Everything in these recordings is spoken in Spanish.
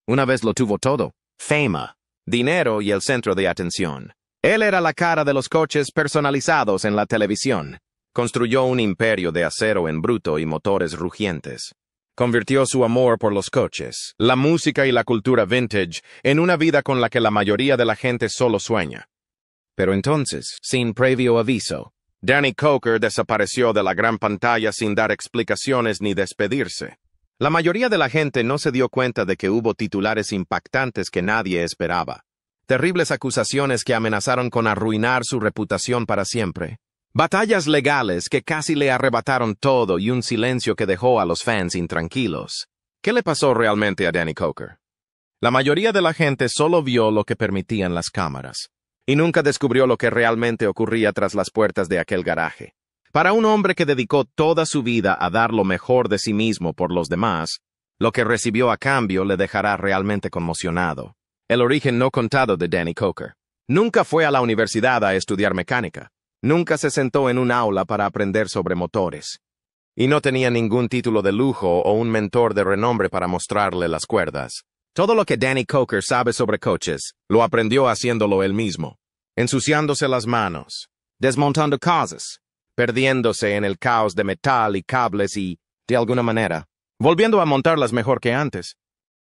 Una vez lo tuvo todo: fama, dinero y el centro de atención. Él era la cara de los coches personalizados en la televisión. Construyó un imperio de acero en bruto y motores rugientes. Convirtió su amor por los coches, la música y la cultura vintage en una vida con la que la mayoría de la gente solo sueña. Pero entonces, sin previo aviso, Danny Coker desapareció de la gran pantalla sin dar explicaciones ni despedirse. La mayoría de la gente no se dio cuenta de que hubo titulares impactantes que nadie esperaba. Terribles acusaciones que amenazaron con arruinar su reputación para siempre. Batallas legales que casi le arrebataron todo y un silencio que dejó a los fans intranquilos. ¿Qué le pasó realmente a Danny Coker? La mayoría de la gente solo vio lo que permitían las cámaras, y nunca descubrió lo que realmente ocurría tras las puertas de aquel garaje. Para un hombre que dedicó toda su vida a dar lo mejor de sí mismo por los demás, lo que recibió a cambio le dejará realmente conmocionado. El origen no contado de Danny Coker. Nunca fue a la universidad a estudiar mecánica. Nunca se sentó en un aula para aprender sobre motores. Y no tenía ningún título de lujo o un mentor de renombre para mostrarle las cuerdas. Todo lo que Danny Coker sabe sobre coches, lo aprendió haciéndolo él mismo. Ensuciándose las manos, desmontando cosas, perdiéndose en el caos de metal y cables y, de alguna manera, volviendo a montarlas mejor que antes.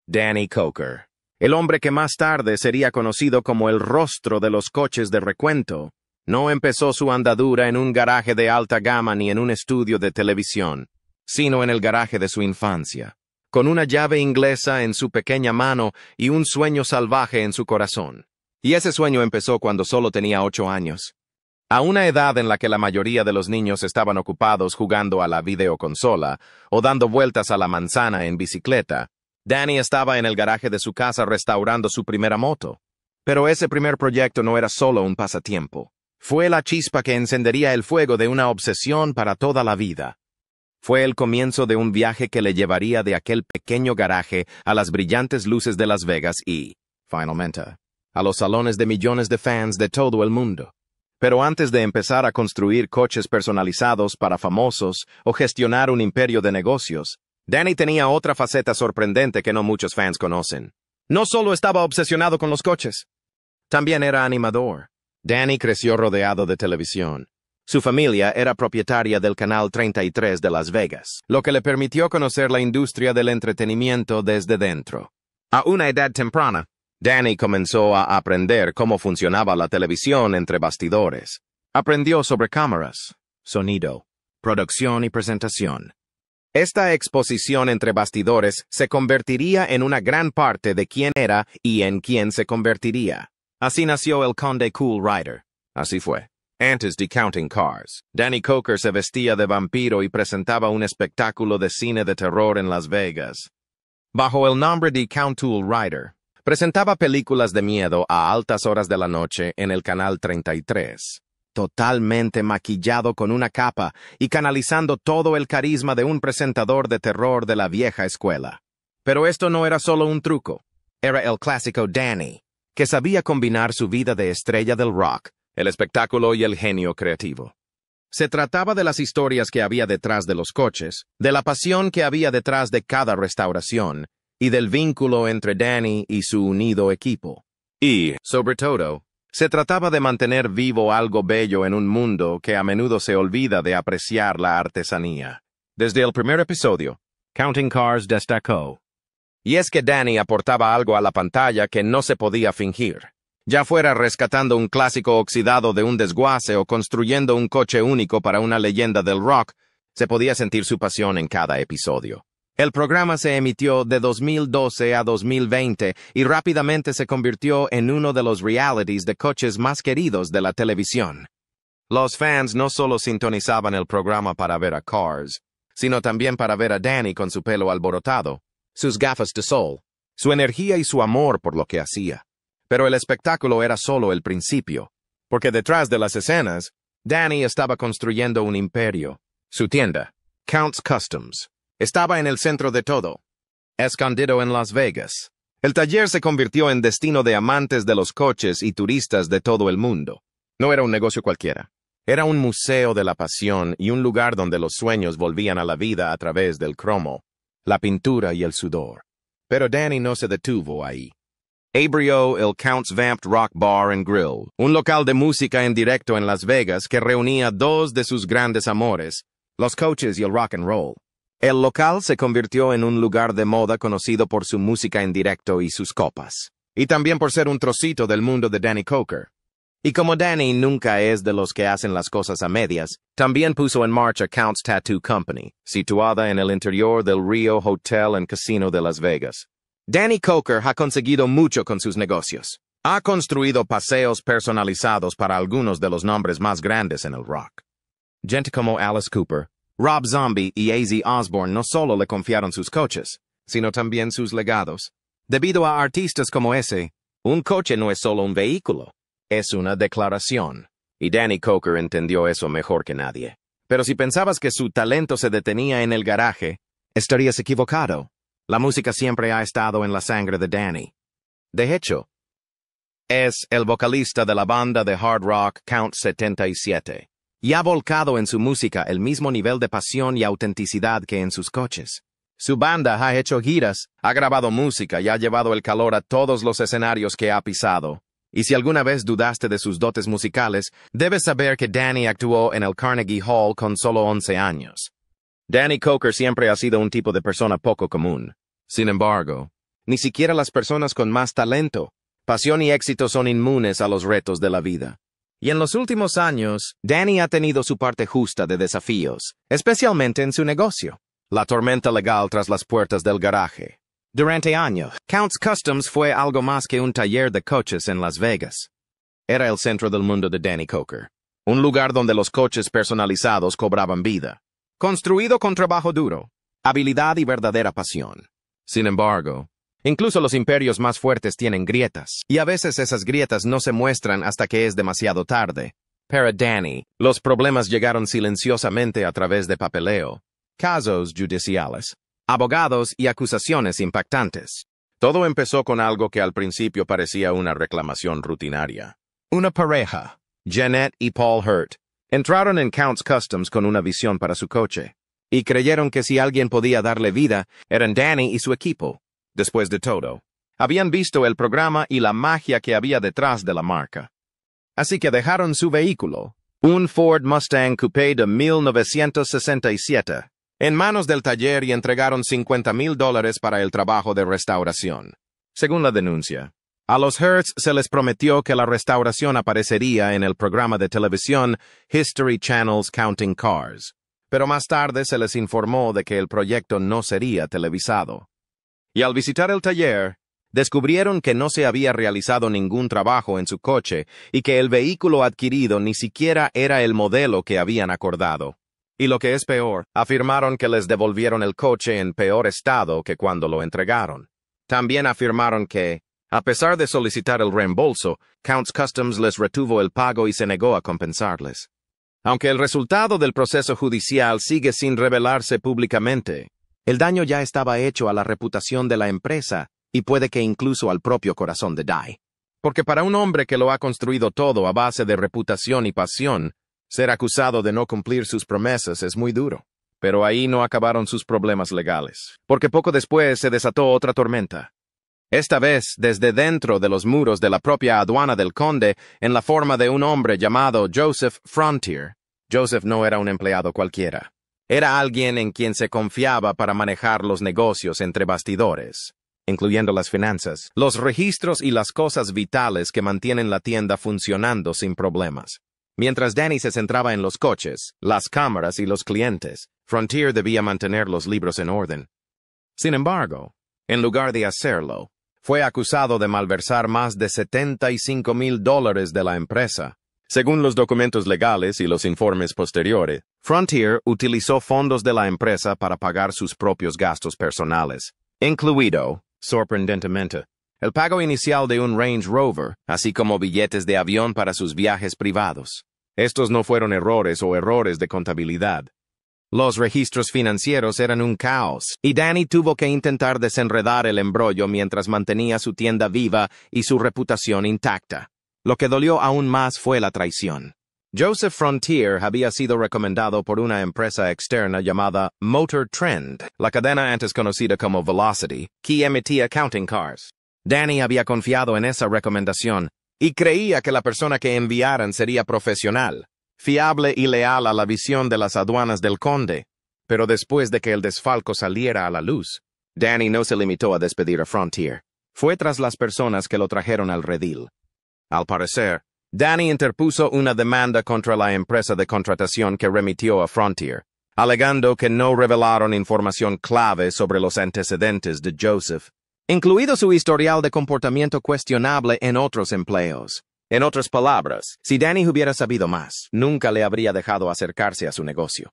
Danny Coker, el hombre que más tarde sería conocido como el rostro de los coches de recuento, no empezó su andadura en un garaje de alta gama ni en un estudio de televisión, sino en el garaje de su infancia, con una llave inglesa en su pequeña mano y un sueño salvaje en su corazón. Y ese sueño empezó cuando solo tenía 8 años. A una edad en la que la mayoría de los niños estaban ocupados jugando a la videoconsola o dando vueltas a la manzana en bicicleta, Danny estaba en el garaje de su casa restaurando su primera moto. Pero ese primer proyecto no era solo un pasatiempo. Fue la chispa que encendería el fuego de una obsesión para toda la vida. Fue el comienzo de un viaje que le llevaría de aquel pequeño garaje a las brillantes luces de Las Vegas y, finalmente, a los salones de millones de fans de todo el mundo. Pero antes de empezar a construir coches personalizados para famosos o gestionar un imperio de negocios, Danny tenía otra faceta sorprendente que no muchos fans conocen. No solo estaba obsesionado con los coches, también era animador. Danny creció rodeado de televisión. Su familia era propietaria del Canal 33 de Las Vegas, lo que le permitió conocer la industria del entretenimiento desde dentro. A una edad temprana, Danny comenzó a aprender cómo funcionaba la televisión entre bastidores. Aprendió sobre cámaras, sonido, producción y presentación. Esta exposición entre bastidores se convertiría en una gran parte de quién era y en quién se convertiría. Así nació el Conde Cool Rider. Así fue. Antes de Counting Cars, Danny Coker se vestía de vampiro y presentaba un espectáculo de cine de terror en Las Vegas. Bajo el nombre de Count Tool Rider, presentaba películas de miedo a altas horas de la noche en el Canal 33, totalmente maquillado con una capa y canalizando todo el carisma de un presentador de terror de la vieja escuela. Pero esto no era solo un truco, era el clásico Danny, que sabía combinar su vida de estrella del rock, el espectáculo y el genio creativo. Se trataba de las historias que había detrás de los coches, de la pasión que había detrás de cada restauración, y del vínculo entre Danny y su unido equipo. Y, sobre todo, se trataba de mantener vivo algo bello en un mundo que a menudo se olvida de apreciar la artesanía. Desde el primer episodio, Counting Cars destacó. Y es que Danny aportaba algo a la pantalla que no se podía fingir. Ya fuera rescatando un clásico oxidado de un desguace o construyendo un coche único para una leyenda del rock, se podía sentir su pasión en cada episodio. El programa se emitió de 2012 a 2020 y rápidamente se convirtió en uno de los realities de coches más queridos de la televisión. Los fans no solo sintonizaban el programa para ver a Cars, sino también para ver a Danny con su pelo alborotado, sus gafas de sol, su energía y su amor por lo que hacía. Pero el espectáculo era solo el principio, porque detrás de las escenas, Danny estaba construyendo un imperio. Su tienda, Count's Customs, estaba en el centro de todo, escondido en Las Vegas. El taller se convirtió en destino de amantes de los coches y turistas de todo el mundo. No era un negocio cualquiera. Era un museo de la pasión y un lugar donde los sueños volvían a la vida a través del cromo, la pintura y el sudor. Pero Danny no se detuvo ahí. Abrió el Count's Vamped Rock Bar and Grill, un local de música en directo en Las Vegas que reunía dos de sus grandes amores, los coches y el rock and roll. El local se convirtió en un lugar de moda conocido por su música en directo y sus copas, y también por ser un trocito del mundo de Danny Coker. Y como Danny nunca es de los que hacen las cosas a medias, también puso en marcha Count's Tattoo Company, situada en el interior del Rio Hotel and Casino de Las Vegas. Danny Coker ha conseguido mucho con sus negocios. Ha construido paseos personalizados para algunos de los nombres más grandes en el rock. Gente como Alice Cooper, Rob Zombie y Ozzy Osbourne no solo le confiaron sus coches, sino también sus legados. Debido a artistas como ese, un coche no es solo un vehículo, es una declaración. Y Danny Coker entendió eso mejor que nadie. Pero si pensabas que su talento se detenía en el garaje, estarías equivocado. La música siempre ha estado en la sangre de Danny. De hecho, es el vocalista de la banda de hard rock Count 77, y ha volcado en su música el mismo nivel de pasión y autenticidad que en sus coches. Su banda ha hecho giras, ha grabado música y ha llevado el calor a todos los escenarios que ha pisado. Y si alguna vez dudaste de sus dotes musicales, debes saber que Danny actuó en el Carnegie Hall con solo 11 años. Danny Coker siempre ha sido un tipo de persona poco común. Sin embargo, ni siquiera las personas con más talento, pasión y éxito son inmunes a los retos de la vida. Y en los últimos años, Danny ha tenido su parte justa de desafíos, especialmente en su negocio. La tormenta legal tras las puertas del garaje. Durante años, Count's Customs fue algo más que un taller de coches en Las Vegas. Era el centro del mundo de Danny Coker, un lugar donde los coches personalizados cobraban vida. Construido con trabajo duro, habilidad y verdadera pasión. Sin embargo, incluso los imperios más fuertes tienen grietas, y a veces esas grietas no se muestran hasta que es demasiado tarde. Para Danny, los problemas llegaron silenciosamente a través de papeleo, casos judiciales, abogados y acusaciones impactantes. Todo empezó con algo que al principio parecía una reclamación rutinaria. Una pareja, Jeanette y Paul Hurt, entraron en Count's Customs con una visión para su coche, y creyeron que si alguien podía darle vida, eran Danny y su equipo. Después de todo, habían visto el programa y la magia que había detrás de la marca. Así que dejaron su vehículo, un Ford Mustang Coupé de 1967, en manos del taller y entregaron $50,000 para el trabajo de restauración. Según la denuncia, a los Hurts se les prometió que la restauración aparecería en el programa de televisión History Channel's Counting Cars, pero más tarde se les informó de que el proyecto no sería televisado. Y al visitar el taller, descubrieron que no se había realizado ningún trabajo en su coche y que el vehículo adquirido ni siquiera era el modelo que habían acordado. Y lo que es peor, afirmaron que les devolvieron el coche en peor estado que cuando lo entregaron. También afirmaron que, a pesar de solicitar el reembolso, Count's Customs les retuvo el pago y se negó a compensarles. Aunque el resultado del proceso judicial sigue sin revelarse públicamente, el daño ya estaba hecho a la reputación de la empresa y puede que incluso al propio corazón de Danny. Porque para un hombre que lo ha construido todo a base de reputación y pasión, ser acusado de no cumplir sus promesas es muy duro. Pero ahí no acabaron sus problemas legales, porque poco después se desató otra tormenta. Esta vez desde dentro de los muros de la propia aduana del conde en la forma de un hombre llamado Joseph Frontier. Joseph no era un empleado cualquiera. Era alguien en quien se confiaba para manejar los negocios entre bastidores, incluyendo las finanzas, los registros y las cosas vitales que mantienen la tienda funcionando sin problemas. Mientras Danny se centraba en los coches, las cámaras y los clientes, Frontier debía mantener los libros en orden. Sin embargo, en lugar de hacerlo, fue acusado de malversar más de $75,000 de la empresa. Según los documentos legales y los informes posteriores, Frontier utilizó fondos de la empresa para pagar sus propios gastos personales, incluido, sorprendentemente, el pago inicial de un Range Rover, así como billetes de avión para sus viajes privados. Estos no fueron errores o errores de contabilidad. Los registros financieros eran un caos, y Danny tuvo que intentar desenredar el embrollo mientras mantenía su tienda viva y su reputación intacta. Lo que dolió aún más fue la traición. Joseph Frontier había sido recomendado por una empresa externa llamada Motor Trend, la cadena antes conocida como Velocity, que emitía counting cars. Danny había confiado en esa recomendación y creía que la persona que enviaran sería profesional, fiable y leal a la visión de las aduanas del conde. Pero después de que el desfalco saliera a la luz, Danny no se limitó a despedir a Frontier. Fue tras las personas que lo trajeron al redil. Al parecer, Danny interpuso una demanda contra la empresa de contratación que remitió a Frontier, alegando que no revelaron información clave sobre los antecedentes de Joseph, incluido su historial de comportamiento cuestionable en otros empleos. En otras palabras, si Danny hubiera sabido más, nunca le habría dejado acercarse a su negocio.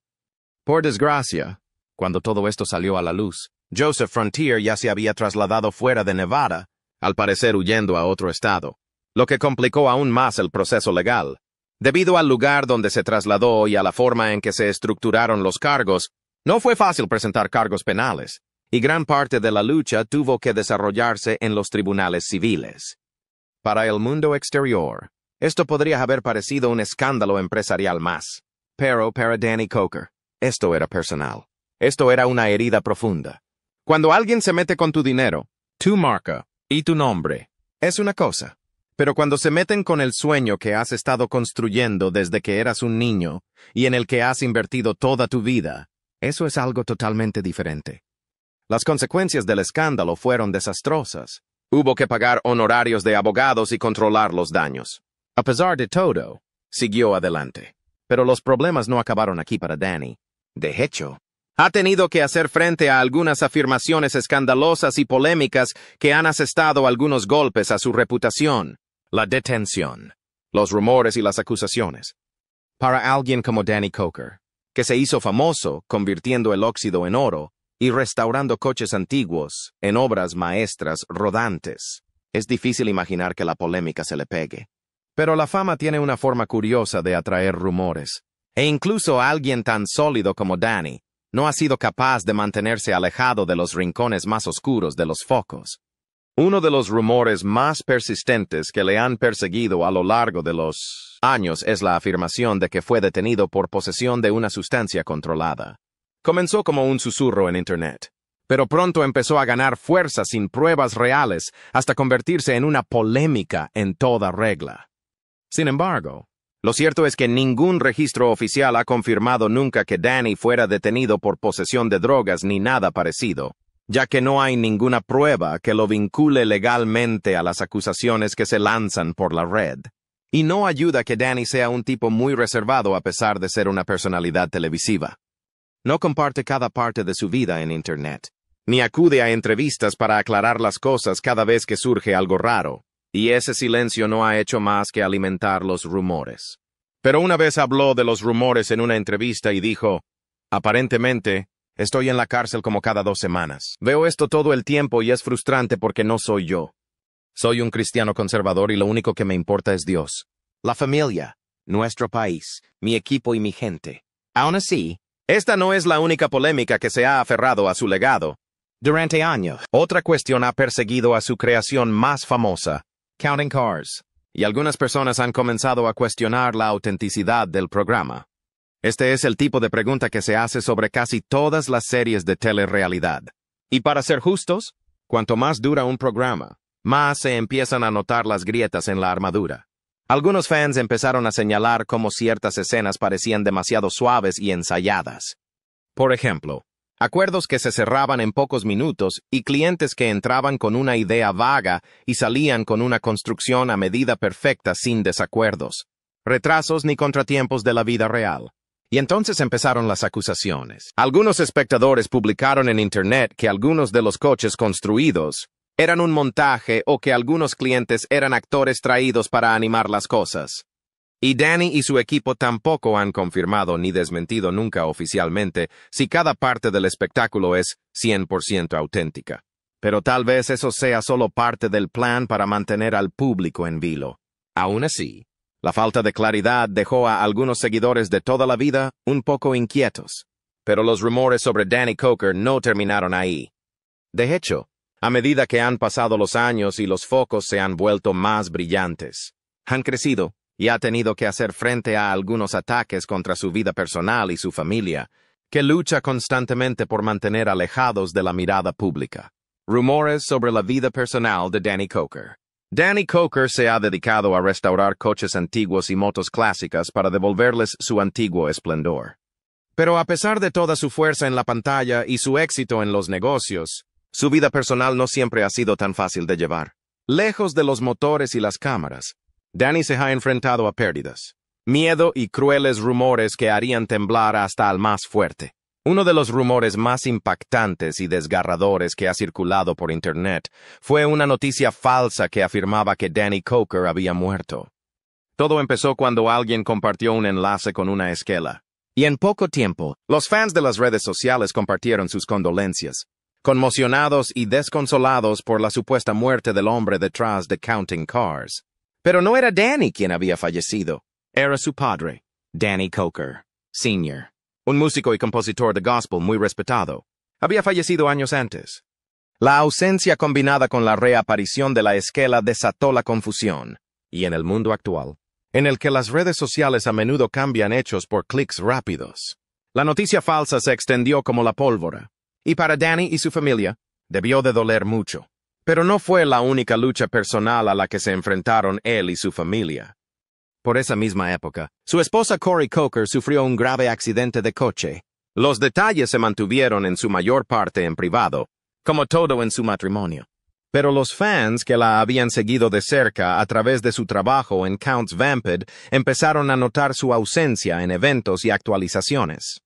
Por desgracia, cuando todo esto salió a la luz, Joseph Frontier ya se había trasladado fuera de Nevada, al parecer huyendo a otro estado, lo que complicó aún más el proceso legal. Debido al lugar donde se trasladó y a la forma en que se estructuraron los cargos, no fue fácil presentar cargos penales, y gran parte de la lucha tuvo que desarrollarse en los tribunales civiles. Para el mundo exterior, esto podría haber parecido un escándalo empresarial más, pero para Danny Coker, esto era personal. Esto era una herida profunda. Cuando alguien se mete con tu dinero, tu marca y tu nombre, es una cosa. Pero cuando se meten con el sueño que has estado construyendo desde que eras un niño y en el que has invertido toda tu vida, eso es algo totalmente diferente. Las consecuencias del escándalo fueron desastrosas. Hubo que pagar honorarios de abogados y controlar los daños. A pesar de todo, siguió adelante. Pero los problemas no acabaron aquí para Danny. De hecho, ha tenido que hacer frente a algunas afirmaciones escandalosas y polémicas que han asestado algunos golpes a su reputación. La detención, los rumores y las acusaciones. Para alguien como Danny Coker, que se hizo famoso convirtiendo el óxido en oro y restaurando coches antiguos en obras maestras rodantes, es difícil imaginar que la polémica se le pegue. Pero la fama tiene una forma curiosa de atraer rumores, e incluso alguien tan sólido como Danny no ha sido capaz de mantenerse alejado de los rincones más oscuros de los focos. Uno de los rumores más persistentes que le han perseguido a lo largo de los años es la afirmación de que fue detenido por posesión de una sustancia controlada. Comenzó como un susurro en Internet, pero pronto empezó a ganar fuerza sin pruebas reales hasta convertirse en una polémica en toda regla. Sin embargo, lo cierto es que ningún registro oficial ha confirmado nunca que Danny fuera detenido por posesión de drogas ni nada parecido, ya que no hay ninguna prueba que lo vincule legalmente a las acusaciones que se lanzan por la red. Y no ayuda que Danny sea un tipo muy reservado a pesar de ser una personalidad televisiva. No comparte cada parte de su vida en Internet, ni acude a entrevistas para aclarar las cosas cada vez que surge algo raro, y ese silencio no ha hecho más que alimentar los rumores. Pero una vez habló de los rumores en una entrevista y dijo, aparentemente, estoy en la cárcel como cada 2 semanas. Veo esto todo el tiempo y es frustrante porque no soy yo. Soy un cristiano conservador y lo único que me importa es Dios, la familia, nuestro país, mi equipo y mi gente. Aún así, esta no es la única polémica que se ha aferrado a su legado. Durante años, otra cuestión ha perseguido a su creación más famosa, Counting Cars, y algunas personas han comenzado a cuestionar la autenticidad del programa. Este es el tipo de pregunta que se hace sobre casi todas las series de telerrealidad. Y para ser justos, cuanto más dura un programa, más se empiezan a notar las grietas en la armadura. Algunos fans empezaron a señalar cómo ciertas escenas parecían demasiado suaves y ensayadas. Por ejemplo, acuerdos que se cerraban en pocos minutos y clientes que entraban con una idea vaga y salían con una construcción a medida perfecta sin desacuerdos, retrasos ni contratiempos de la vida real. Y entonces empezaron las acusaciones. Algunos espectadores publicaron en Internet que algunos de los coches construidos eran un montaje o que algunos clientes eran actores traídos para animar las cosas. Y Danny y su equipo tampoco han confirmado ni desmentido nunca oficialmente si cada parte del espectáculo es 100% auténtica. Pero tal vez eso sea solo parte del plan para mantener al público en vilo. Aún así, la falta de claridad dejó a algunos seguidores de toda la vida un poco inquietos. Pero los rumores sobre Danny Coker no terminaron ahí. De hecho, a medida que han pasado los años y los focos se han vuelto más brillantes, han crecido y ha tenido que hacer frente a algunos ataques contra su vida personal y su familia, que lucha constantemente por mantener alejados de la mirada pública. Rumores sobre la vida personal de Danny Coker. Danny Coker se ha dedicado a restaurar coches antiguos y motos clásicas para devolverles su antiguo esplendor. Pero a pesar de toda su fuerza en la pantalla y su éxito en los negocios, su vida personal no siempre ha sido tan fácil de llevar. Lejos de los motores y las cámaras, Danny se ha enfrentado a pérdidas, miedo y crueles rumores que harían temblar hasta al más fuerte. Uno de los rumores más impactantes y desgarradores que ha circulado por Internet fue una noticia falsa que afirmaba que Danny Coker había muerto. Todo empezó cuando alguien compartió un enlace con una esquela. Y en poco tiempo, los fans de las redes sociales compartieron sus condolencias, conmocionados y desconsolados por la supuesta muerte del hombre detrás de Counting Cars. Pero no era Danny quien había fallecido. Era su padre, Danny Coker, Sr., un músico y compositor de gospel muy respetado. Había fallecido años antes. La ausencia combinada con la reaparición de la esquela desató la confusión. Y en el mundo actual, en el que las redes sociales a menudo cambian hechos por clics rápidos, la noticia falsa se extendió como la pólvora. Y para Danny y su familia, debió de doler mucho. Pero no fue la única lucha personal a la que se enfrentaron él y su familia. Por esa misma época, su esposa Corey Coker sufrió un grave accidente de coche. Los detalles se mantuvieron en su mayor parte en privado, como todo en su matrimonio. Pero los fans que la habían seguido de cerca a través de su trabajo en Counts Vamped empezaron a notar su ausencia en eventos y actualizaciones.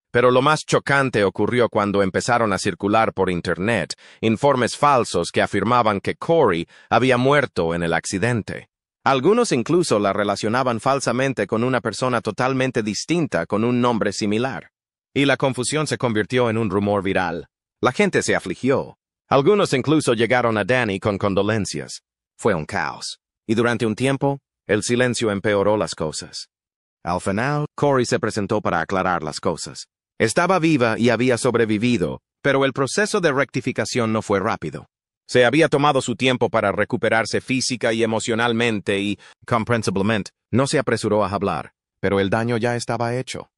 Pero lo más chocante ocurrió cuando empezaron a circular por Internet informes falsos que afirmaban que Corey había muerto en el accidente. Algunos incluso la relacionaban falsamente con una persona totalmente distinta con un nombre similar. Y la confusión se convirtió en un rumor viral. La gente se afligió. Algunos incluso llegaron a Danny con condolencias. Fue un caos. Y durante un tiempo, el silencio empeoró las cosas. Al final, Corey se presentó para aclarar las cosas. Estaba viva y había sobrevivido, pero el proceso de rectificación no fue rápido. Se había tomado su tiempo para recuperarse física y emocionalmente y, comprensiblemente, no se apresuró a hablar, pero el daño ya estaba hecho.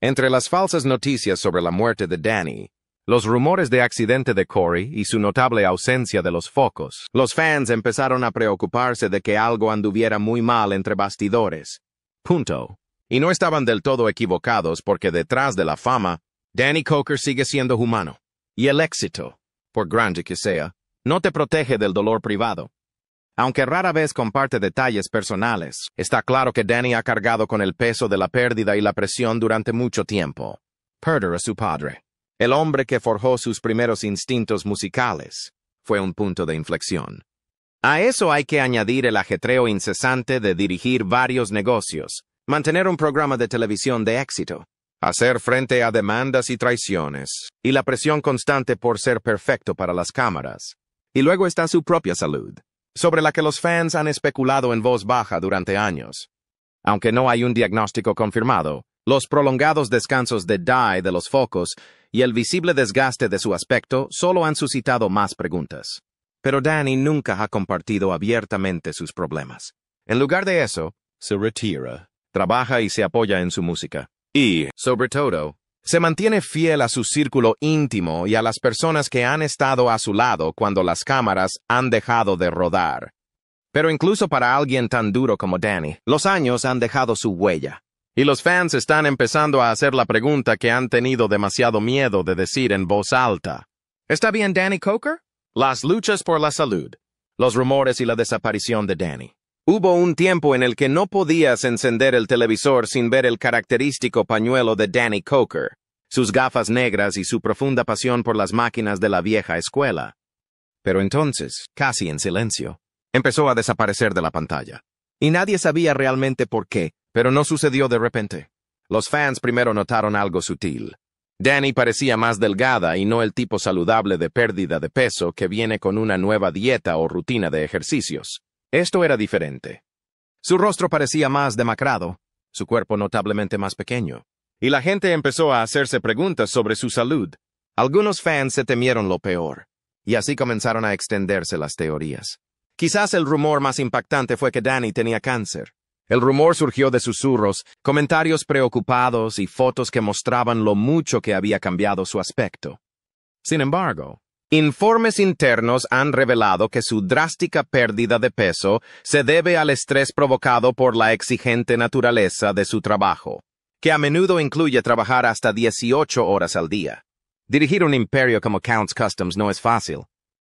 Entre las falsas noticias sobre la muerte de Danny, los rumores de accidente de Corey y su notable ausencia de los focos, los fans empezaron a preocuparse de que algo anduviera muy mal entre bastidores. Punto. Y no estaban del todo equivocados porque detrás de la fama, Danny Coker sigue siendo humano. Y el éxito, por grande que sea, no te protege del dolor privado. Aunque rara vez comparte detalles personales, está claro que Danny ha cargado con el peso de la pérdida y la presión durante mucho tiempo. Perder a su padre, el hombre que forjó sus primeros instintos musicales, fue un punto de inflexión. A eso hay que añadir el ajetreo incesante de dirigir varios negocios, mantener un programa de televisión de éxito, hacer frente a demandas y traiciones, y la presión constante por ser perfecto para las cámaras. Y luego está su propia salud, sobre la que los fans han especulado en voz baja durante años. Aunque no hay un diagnóstico confirmado, los prolongados descansos de Danny de los focos y el visible desgaste de su aspecto solo han suscitado más preguntas. Pero Danny nunca ha compartido abiertamente sus problemas. En lugar de eso, se retira. Trabaja y se apoya en su música. Y, sobre todo, se mantiene fiel a su círculo íntimo y a las personas que han estado a su lado cuando las cámaras han dejado de rodar. Pero incluso para alguien tan duro como Danny, los años han dejado su huella. Y los fans están empezando a hacer la pregunta que han tenido demasiado miedo de decir en voz alta. ¿Está bien Danny Coker? Las luchas por la salud, los rumores y la desaparición de Danny. Hubo un tiempo en el que no podías encender el televisor sin ver el característico pañuelo de Danny Coker, sus gafas negras y su profunda pasión por las máquinas de la vieja escuela. Pero entonces, casi en silencio, empezó a desaparecer de la pantalla. Y nadie sabía realmente por qué, pero no sucedió de repente. Los fans primero notaron algo sutil. Danny parecía más delgada y no el tipo saludable de pérdida de peso que viene con una nueva dieta o rutina de ejercicios. Esto era diferente. Su rostro parecía más demacrado, su cuerpo notablemente más pequeño, y la gente empezó a hacerse preguntas sobre su salud. Algunos fans se temieron lo peor, y así comenzaron a extenderse las teorías. Quizás el rumor más impactante fue que Danny tenía cáncer, El rumor surgió de susurros, comentarios preocupados y fotos que mostraban lo mucho que había cambiado su aspecto. Sin embargo, informes internos han revelado que su drástica pérdida de peso se debe al estrés provocado por la exigente naturaleza de su trabajo, que a menudo incluye trabajar hasta 18 horas al día. Dirigir un imperio como Counts Customs no es fácil.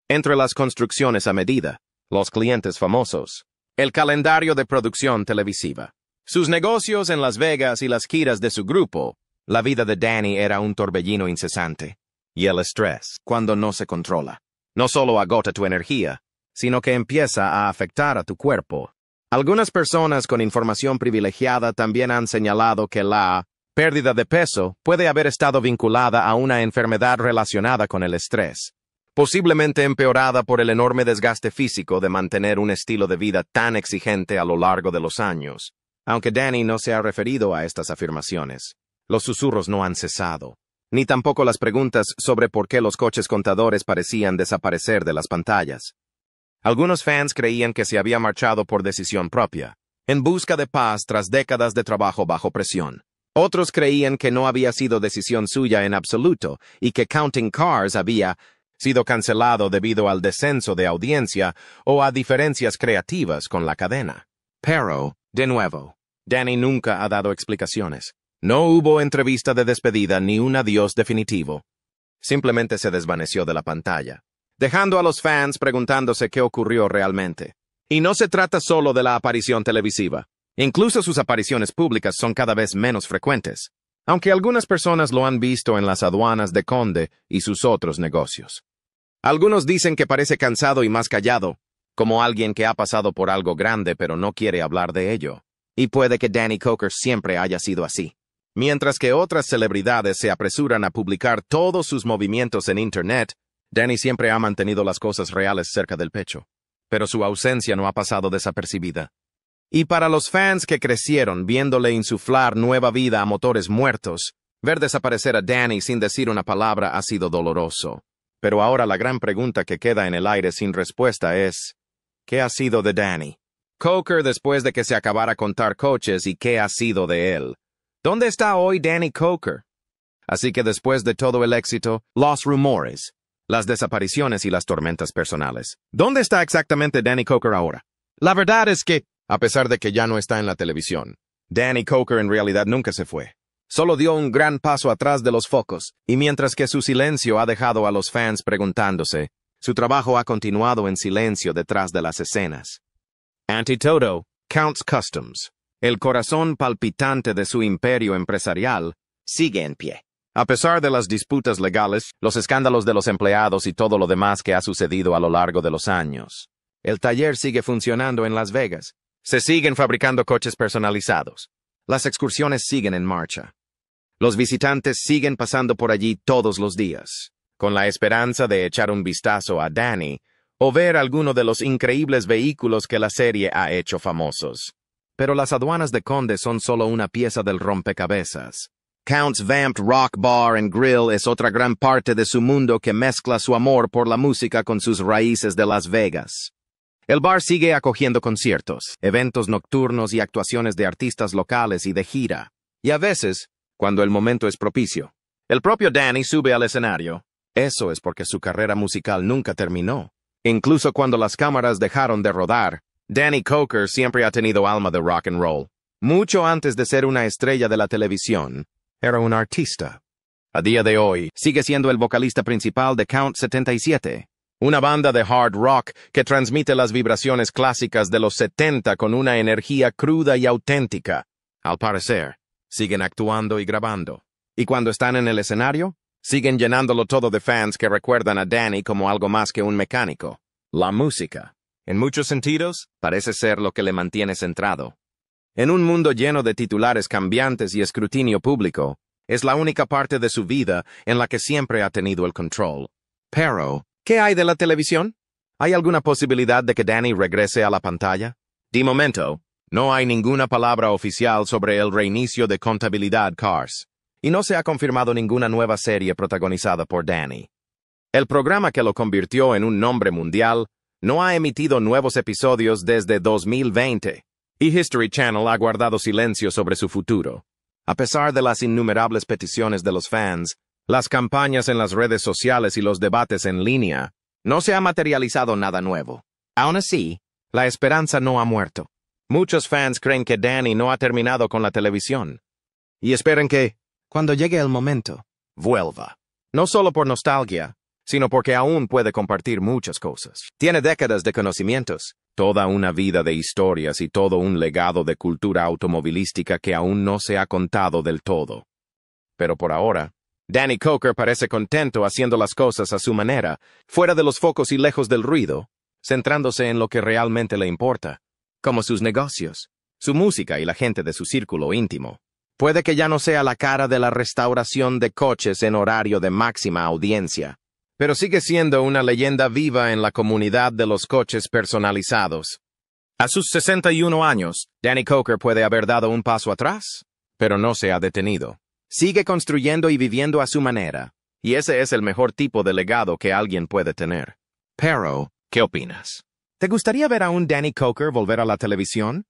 Entre las construcciones a medida, los clientes famosos, el calendario de producción televisiva, sus negocios en Las Vegas y las giras de su grupo, la vida de Danny era un torbellino incesante. Y el estrés, cuando no se controla, no solo agota tu energía, sino que empieza a afectar a tu cuerpo. Algunas personas con información privilegiada también han señalado que la pérdida de peso puede haber estado vinculada a una enfermedad relacionada con el estrés, posiblemente empeorada por el enorme desgaste físico de mantener un estilo de vida tan exigente a lo largo de los años. Aunque Danny no se ha referido a estas afirmaciones, los susurros no han cesado, ni tampoco las preguntas sobre por qué los coches contadores parecían desaparecer de las pantallas. Algunos fans creían que se había marchado por decisión propia, en busca de paz tras décadas de trabajo bajo presión. Otros creían que no había sido decisión suya en absoluto y que Counting Cars había sido cancelado debido al descenso de audiencia o a diferencias creativas con la cadena. Pero, de nuevo, Danny nunca ha dado explicaciones. No hubo entrevista de despedida ni un adiós definitivo. Simplemente se desvaneció de la pantalla, dejando a los fans preguntándose qué ocurrió realmente. Y no se trata solo de la aparición televisiva. Incluso sus apariciones públicas son cada vez menos frecuentes, aunque algunas personas lo han visto en las aduanas de Conde y sus otros negocios. Algunos dicen que parece cansado y más callado, como alguien que ha pasado por algo grande pero no quiere hablar de ello. Y puede que Danny Coker siempre haya sido así. Mientras que otras celebridades se apresuran a publicar todos sus movimientos en Internet, Danny siempre ha mantenido las cosas reales cerca del pecho. Pero su ausencia no ha pasado desapercibida. Y para los fans que crecieron viéndole insuflar nueva vida a motores muertos, ver desaparecer a Danny sin decir una palabra ha sido doloroso. Pero ahora la gran pregunta que queda en el aire sin respuesta es, ¿qué ha sido de Danny Coker después de que se acabara contar coches y qué ha sido de él? ¿Dónde está hoy Danny Coker? Así que después de todo el éxito, los rumores, las desapariciones y las tormentas personales, ¿dónde está exactamente Danny Coker ahora? La verdad es que, a pesar de que ya no está en la televisión, Danny Coker en realidad nunca se fue. Solo dio un gran paso atrás de los focos, y mientras que su silencio ha dejado a los fans preguntándose, su trabajo ha continuado en silencio detrás de las escenas. Ante todo, Counts Customs, el corazón palpitante de su imperio empresarial, sigue en pie. A pesar de las disputas legales, los escándalos de los empleados y todo lo demás que ha sucedido a lo largo de los años, el taller sigue funcionando en Las Vegas. Se siguen fabricando coches personalizados. Las excursiones siguen en marcha. Los visitantes siguen pasando por allí todos los días, con la esperanza de echar un vistazo a Danny o ver alguno de los increíbles vehículos que la serie ha hecho famosos. Pero las aduanas de Conde son solo una pieza del rompecabezas. Count's Vamped Rock Bar and Grill es otra gran parte de su mundo que mezcla su amor por la música con sus raíces de Las Vegas. El bar sigue acogiendo conciertos, eventos nocturnos y actuaciones de artistas locales y de gira. Y a veces, cuando el momento es propicio, el propio Danny sube al escenario. Eso es porque su carrera musical nunca terminó. Incluso cuando las cámaras dejaron de rodar, Danny Coker siempre ha tenido alma de rock and roll. Mucho antes de ser una estrella de la televisión, era un artista. A día de hoy, sigue siendo el vocalista principal de Count 77. Una banda de hard rock que transmite las vibraciones clásicas de los 70 con una energía cruda y auténtica. Al parecer, siguen actuando y grabando. Y cuando están en el escenario, siguen llenándolo todo de fans que recuerdan a Danny como algo más que un mecánico. La música, en muchos sentidos, parece ser lo que le mantiene centrado. En un mundo lleno de titulares cambiantes y escrutinio público, es la única parte de su vida en la que siempre ha tenido el control. Pero, ¿qué hay de la televisión? ¿Hay alguna posibilidad de que Danny regrese a la pantalla? De momento, no hay ninguna palabra oficial sobre el reinicio de Contabilidad Cars, y no se ha confirmado ninguna nueva serie protagonizada por Danny. El programa que lo convirtió en un nombre mundial no ha emitido nuevos episodios desde 2020, Y History Channel ha guardado silencio sobre su futuro. A pesar de las innumerables peticiones de los fans, las campañas en las redes sociales y los debates en línea, no se ha materializado nada nuevo. Aún así, la esperanza no ha muerto. Muchos fans creen que Danny no ha terminado con la televisión. Y esperan que, cuando llegue el momento, vuelva. No solo por nostalgia, sino porque aún puede compartir muchas cosas. Tiene décadas de conocimientos, toda una vida de historias y todo un legado de cultura automovilística que aún no se ha contado del todo. Pero por ahora, Danny Coker parece contento haciendo las cosas a su manera, fuera de los focos y lejos del ruido, centrándose en lo que realmente le importa, como sus negocios, su música y la gente de su círculo íntimo. Puede que ya no sea la cara de la restauración de coches en horario de máxima audiencia, pero sigue siendo una leyenda viva en la comunidad de los coches personalizados. A sus 61 años, Danny Coker puede haber dado un paso atrás, pero no se ha detenido. Sigue construyendo y viviendo a su manera, y ese es el mejor tipo de legado que alguien puede tener. Pero, ¿qué opinas? ¿Te gustaría ver a un Danny Coker volver a la televisión?